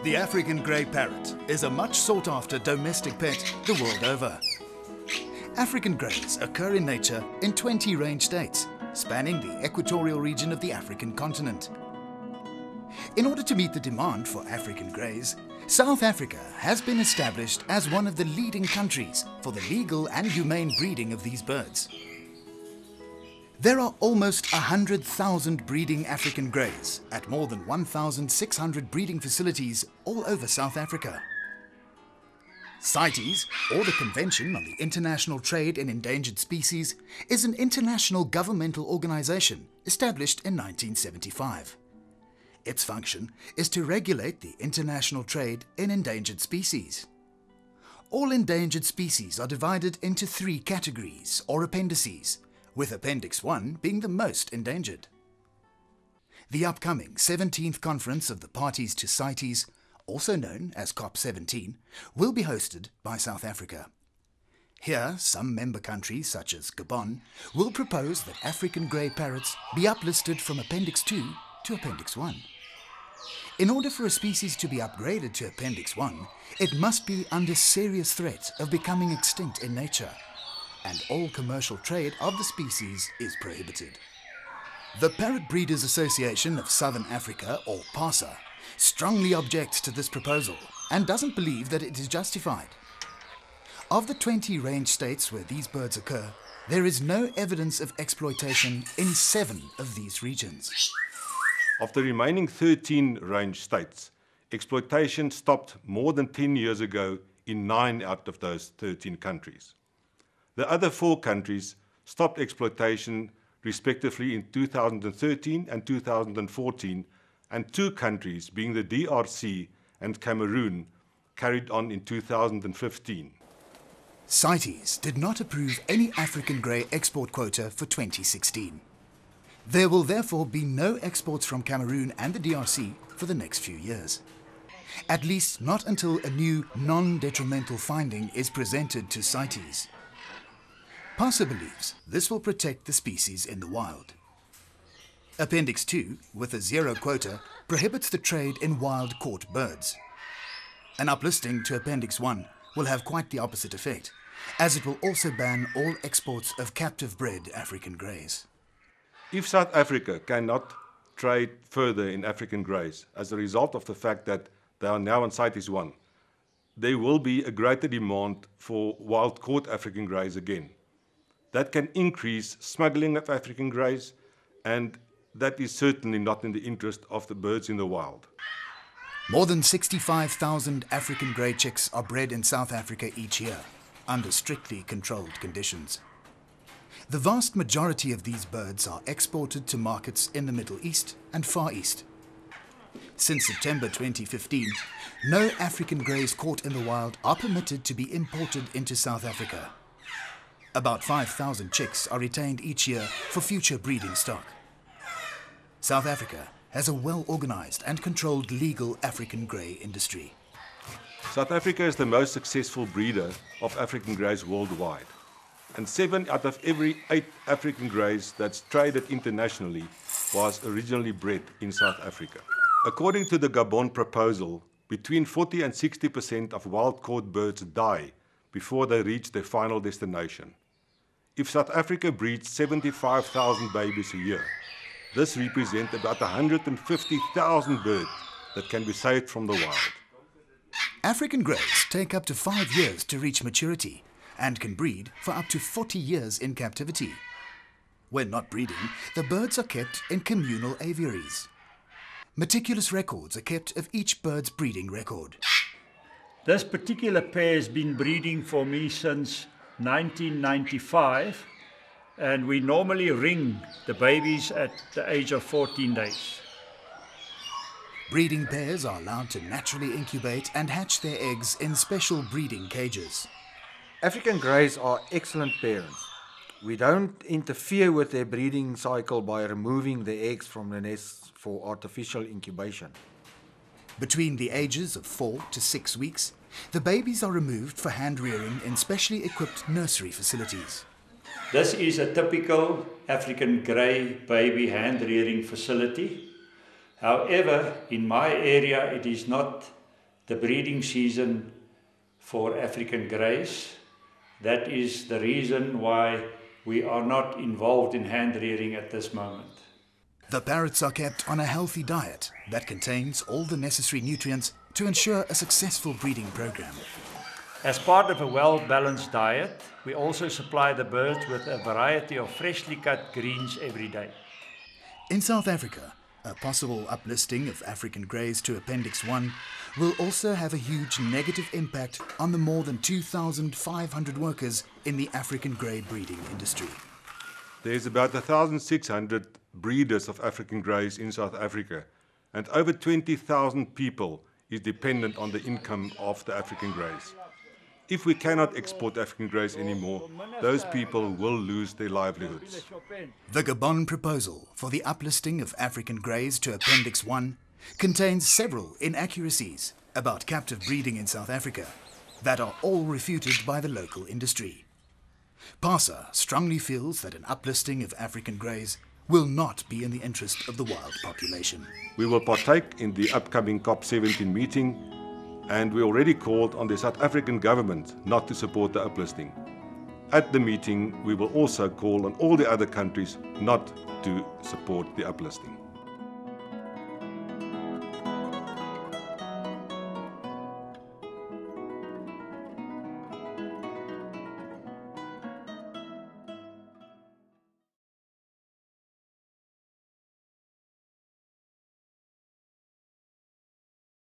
The African grey parrot is a much sought after domestic pet the world over. African greys occur in nature in 20 range states, spanning the equatorial region of the African continent. In order to meet the demand for African greys, South Africa has been established as one of the leading countries for the legal and humane breeding of these birds. There are almost 100,000 breeding African greys at more than 1,600 breeding facilities all over South Africa. Cites, or the Convention on the International Trade in Endangered Species, is an international governmental organization established in 1975. Its function is to regulate the international trade in endangered species. All endangered species are divided into 3 categories or appendices, with Appendix 1 being the most endangered. The upcoming 17th Conference of the Parties to CITES, also known as COP17, will be hosted by South Africa. Here, some member countries, such as Gabon, will propose that African grey parrots be uplisted from Appendix 2 to Appendix 1. In order for a species to be upgraded to Appendix 1, it must be under serious threat of becoming extinct in nature, and all commercial trade of the species is prohibited. The Parrot Breeders Association of Southern Africa, or Pasa, strongly objects to this proposal and doesn't believe that it is justified. Of the 20 range states where these birds occur, there is no evidence of exploitation in 7 of these regions. Of the remaining 13 range states, exploitation stopped more than 10 years ago in 9 out of those 13 countries. The other 4 countries stopped exploitation respectively in 2013 and 2014, and 2 countries, being the DRC and Cameroon, carried on in 2015. CITES did not approve any African grey export quota for 2016. There will therefore be no exports from Cameroon and the DRC for the next few years. At least not until a new non-detrimental finding is presented to CITES. Pasa believes this will protect the species in the wild. Appendix 2, with a 0 quota, prohibits the trade in wild caught birds. An uplisting to Appendix 1 will have quite the opposite effect, as it will also ban all exports of captive-bred African greys. If South Africa cannot trade further in African greys as a result of the fact that they are now on CITES 1, there will be a greater demand for wild-caught African greys again. That can increase smuggling of African greys, and that is certainly not in the interest of the birds in the wild. More than 65,000 African grey chicks are bred in South Africa each year, under strictly controlled conditions. The vast majority of these birds are exported to markets in the Middle East and Far East. Since September 2015, no African greys caught in the wild are permitted to be imported into South Africa. About 5,000 chicks are retained each year for future breeding stock. South Africa has a well-organized and controlled legal African grey industry. South Africa is the most successful breeder of African greys worldwide, and 7 out of every 8 African greys that's traded internationally was originally bred in South Africa. According to the Gabon proposal, between 40 and 60% of wild-caught birds die before they reach their final destination. If South Africa breeds 75,000 babies a year, this represents about 150,000 birds that can be saved from the wild. African greys take up to 5 years to reach maturity and can breed for up to 40 years in captivity. When not breeding, the birds are kept in communal aviaries. Meticulous records are kept of each bird's breeding record. This particular pair has been breeding for me since 1995, and we normally ring the babies at the age of 14 days. Breeding pairs are allowed to naturally incubate and hatch their eggs in special breeding cages. African greys are excellent parents. We don't interfere with their breeding cycle by removing the eggs from the nests for artificial incubation. Between the ages of 4 to 6 weeks, the babies are removed for hand rearing in specially equipped nursery facilities. This is a typical African grey baby hand rearing facility. However, in my area it is not the breeding season for African greys. That is the reason why we are not involved in hand rearing at this moment. The parrots are kept on a healthy diet that contains all the necessary nutrients to ensure a successful breeding program. As part of a well-balanced diet, we also supply the birds with a variety of freshly cut greens every day. In South Africa, a possible uplisting of African greys to Appendix 1 will also have a huge negative impact on the more than 2,500 workers in the African grey breeding industry. There's about 1,600 breeders of African greys in South Africa, and over 20,000 people is dependent on the income of the African greys. If we cannot export African greys anymore, those people will lose their livelihoods. The Gabon proposal for the uplisting of African greys to Appendix 1 contains several inaccuracies about captive breeding in South Africa that are all refuted by the local industry. Pasa strongly feels that an uplisting of African greys will not be in the interest of the wild population. We will partake in the upcoming COP17 meeting, and we already called on the South African government not to support the uplisting. At the meeting, we will also call on all the other countries not to support the uplisting.